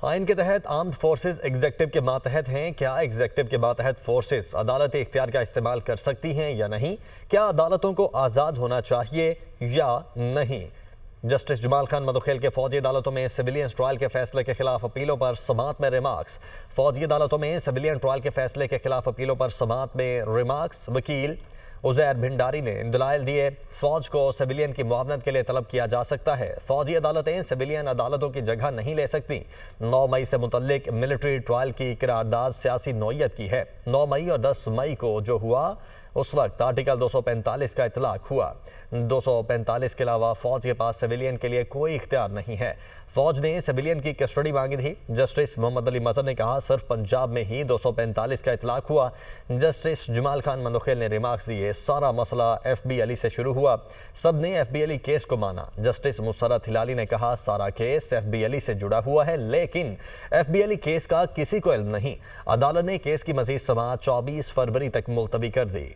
आइन के तहत आर्म्ड फोर्सेस एग्जेक्टिव के मातहत हैं। क्या एग्जेक्टिव के मातहत फोर्सेस अदालती इख्तियार का इस्तेमाल कर सकती हैं या नहीं? क्या अदालतों को आज़ाद होना चाहिए या नहीं? जस्टिस जमाल खान मदोखेल के फौजी अदालतों में सिविलियन ट्रायल के फैसले के खिलाफ अपीलों पर समाअत में रिमार्क्स। फौजी अदालतों में सिविलियन ट्रायल के फैसले के खिलाफ अपीलों पर समाअत में रिमार्क्स। वकील उज़ैर भिंडारी ने दलाइल दिए। फौज को सिविलियन की मुआवनत के लिए तलब किया जा सकता है। फौजी अदालतें सिविलियन अदालतों की जगह नहीं ले सकती। 9 मई से मुतल्लिक मिलिट्री ट्रायल की करारदाद सियासी नौयत की है। 9 मई और 10 मई को जो हुआ उस वक्त आर्टिकल 245 का इतलाक हुआ। 245 के अलावा फौज के पास सिविलियन के लिए कोई इख्तियार नहीं है। फौज ने सिविलियन की कस्टडी मांगी थी। जस्टिस मोहम्मद अली मजहर ने कहा सिर्फ पंजाब में ही 245 का इतलाक हुआ। जस्टिस जमाल खान मदोखेल ने रिमार्क्स दिए। सारा मसला FB अली से शुरू हुआ। सब ने FB अली केस को माना। जस्टिस मुसरत हिलाली ने कहा सारा केस FB अली से जुड़ा हुआ है, लेकिन FB अली केस का किसी को इल्म नहीं। अदालत ने केस की मजीद समाअत 24 फरवरी तक मुलतवी कर दी।